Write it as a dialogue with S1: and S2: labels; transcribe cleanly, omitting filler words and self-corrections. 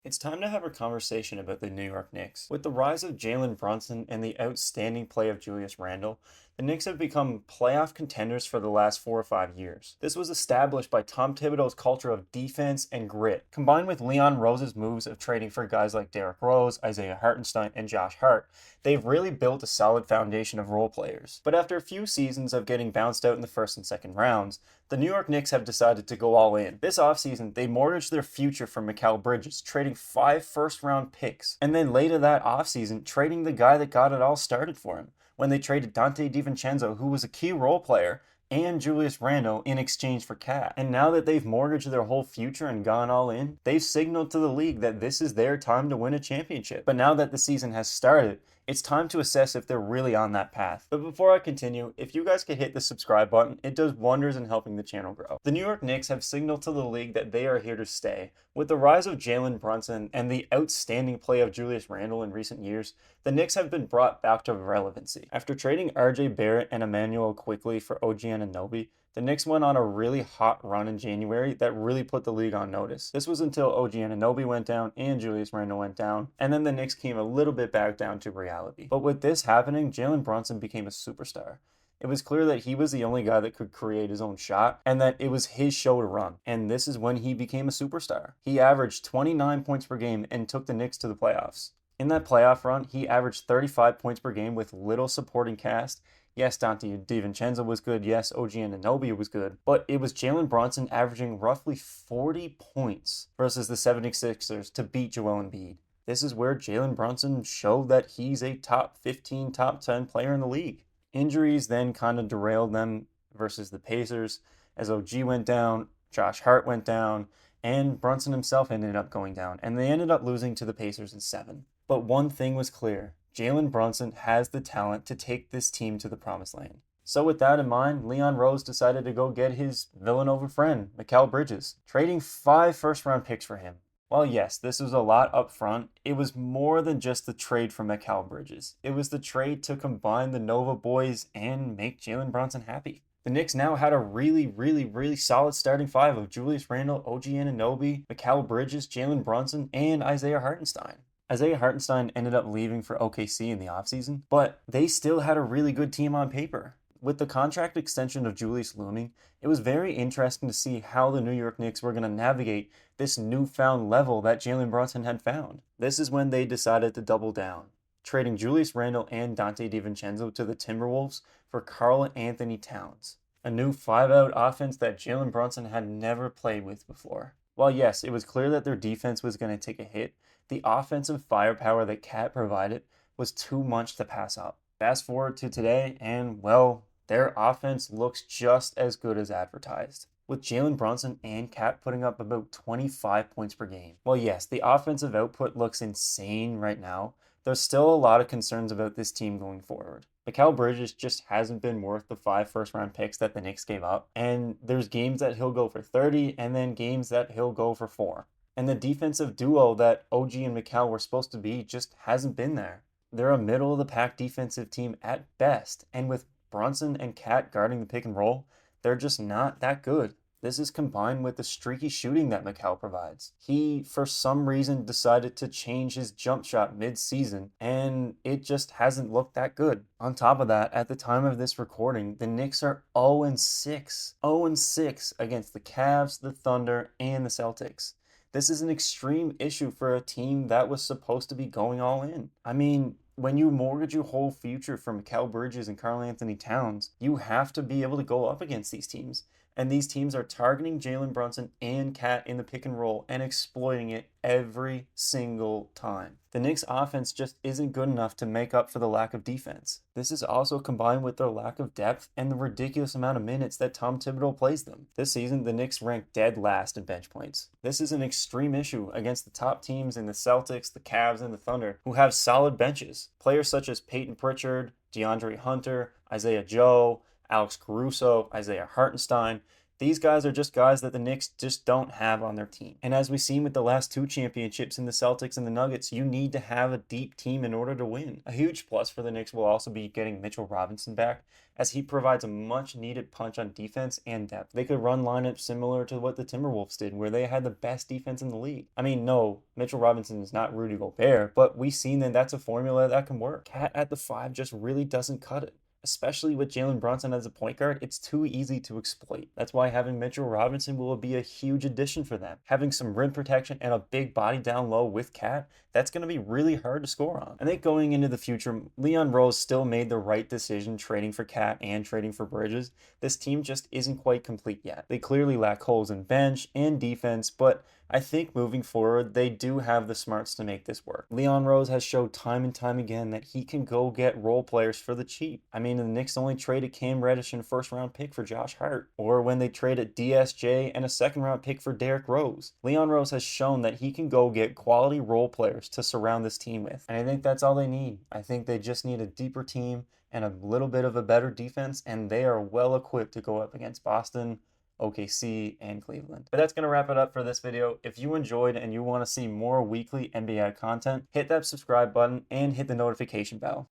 S1: It's time to have a conversation about the New York Knicks. With the rise of Jalen Brunson and the outstanding play of Julius Randle, the Knicks have become playoff contenders for the last 4 or 5 years. This was established by Tom Thibodeau's culture of defense and grit, combined with Leon Rose's moves of trading for guys like Derrick Rose, Isaiah Hartenstein, and Josh Hart. They've really built a solid foundation of role players. But after a few seasons of getting bounced out in the first and second rounds, the New York Knicks have decided to go all in. This offseason, they mortgaged their future for Mikal Bridges, trading 5 first-round picks. And then later that offseason, trading the guy that got it all started for him, when they traded Dante DiVincenzo, who was a key role player, and Julius Randle in exchange for Cat. And now that they've mortgaged their whole future and gone all in, they've signaled to the league that this is their time to win a championship. But now that the season has started, it's time to assess if they're really on that path. But before I continue, if you guys could hit the subscribe button, it does wonders in helping the channel grow. The New York Knicks have signaled to the league that they are here to stay. With the rise of Jalen Brunson and the outstanding play of Julius Randle in recent years, the Knicks have been brought back to relevancy. After trading RJ Barrett and Emmanuel quickly for OG Anunoby, the Knicks went on a really hot run in January that really put the league on notice. This was until OG Anunoby went down and Julius Randle went down, and then the Knicks came a little bit back down to reality. But with this happening, Jalen Brunson became a superstar. It was clear that he was the only guy that could create his own shot and that it was his show to run. And this is when he became a superstar. He averaged 29 points per game and took the Knicks to the playoffs. In that playoff run, he averaged 35 points per game with little supporting cast. Yes, Dante DiVincenzo was good. Yes, OG Anunoby was good. But it was Jalen Brunson averaging roughly 40 points versus the 76ers to beat Joel Embiid. This is where Jalen Brunson showed that he's a top 15, top 10 player in the league. Injuries then kind of derailed them versus the Pacers as OG went down, Josh Hart went down, and Brunson himself ended up going down. And they ended up losing to the Pacers in 7. But one thing was clear. Jalen Brunson has the talent to take this team to the promised land. So with that in mind, Leon Rose decided to go get his Villanova friend, Mikal Bridges, trading 5 first-round picks for him. While yes, this was a lot up front, it was more than just the trade for Mikal Bridges. It was the trade to combine the Nova boys and make Jalen Brunson happy. The Knicks now had a really solid starting five of Julius Randle, OG Anunoby, Mikal Bridges, Jalen Brunson, and Isaiah Hartenstein. Isaiah Hartenstein ended up leaving for OKC in the offseason, but they still had a really good team on paper. With the contract extension of Julius looming, it was very interesting to see how the New York Knicks were going to navigate this newfound level that Jalen Brunson had found. This is when they decided to double down, trading Julius Randle and Dante DiVincenzo to the Timberwolves for Karl Anthony Towns, a new 5-out offense that Jalen Brunson had never played with before. While yes, it was clear that their defense was going to take a hit, the offensive firepower that Cat provided was too much to pass up. Fast forward to today, and well, their offense looks just as good as advertised, with Jalen Brunson and Cat putting up about 25 points per game. Well, yes, the offensive output looks insane right now. There's still a lot of concerns about this team going forward. Mikal Bridges just hasn't been worth the 5 first-round picks that the Knicks gave up, and there's games that he'll go for 30, and then games that he'll go for 4. And the defensive duo that OG and Mikal were supposed to be just hasn't been there. They're a middle-of-the-pack defensive team at best, and with Brunson and Cat guarding the pick and roll, they're just not that good. This is combined with the streaky shooting that Mikal provides. He, for some reason, decided to change his jump shot mid-season, and it just hasn't looked that good. On top of that, at the time of this recording, the Knicks are 0-6. 0-6 against the Cavs, the Thunder, and the Celtics. This is an extreme issue for a team that was supposed to be going all in. I mean, when you mortgage your whole future for Mikal Bridges and Karl Anthony Towns, you have to be able to go up against these teams. And these teams are targeting Jalen Brunson and Cat in the pick and roll and exploiting it every single time. The Knicks offense just isn't good enough to make up for the lack of defense. This is also combined with their lack of depth and the ridiculous amount of minutes that Tom Thibodeau plays them. This season, the Knicks ranked dead last in bench points. This is an extreme issue against the top teams in the Celtics, the Cavs, and the Thunder, who have solid benches. Players such as Peyton Pritchard, DeAndre Hunter, Isaiah Joe, Alex Caruso, Isaiah Hartenstein. These guys are just guys that the Knicks just don't have on their team. And as we've seen with the last two championships in the Celtics and the Nuggets, you need to have a deep team in order to win. A huge plus for the Knicks will also be getting Mitchell Robinson back, as he provides a much needed punch on defense and depth. They could run lineups similar to what the Timberwolves did, where they had the best defense in the league. I mean, no, Mitchell Robinson is not Rudy Gobert, but we've seen that that's a formula that can work. Cat at the 5 just really doesn't cut it. Especially with Jalen Brunson as a point guard, it's too easy to exploit. That's why having Mitchell Robinson will be a huge addition for them. Having some rim protection and a big body down low with Cat, that's going to be really hard to score on. I think going into the future, Leon Rose still made the right decision trading for Cat and trading for Bridges. This team just isn't quite complete yet. They clearly lack holes in bench and defense, but I think moving forward, they do have the smarts to make this work. Leon Rose has showed time and time again that he can go get role players for the cheap. I mean, the Knicks only traded Cam Reddish and a first-round pick for Josh Hart, or when they traded DSJ and a second-round pick for Derrick Rose. Leon Rose has shown that he can go get quality role players to surround this team with, and I think that's all they need. I think they just need a deeper team and a little bit of a better defense, and they are well equipped to go up against Boston, OKC, and Cleveland. But that's going to wrap it up for this video. If you enjoyed and you want to see more weekly NBA content, hit that subscribe button and hit the notification bell.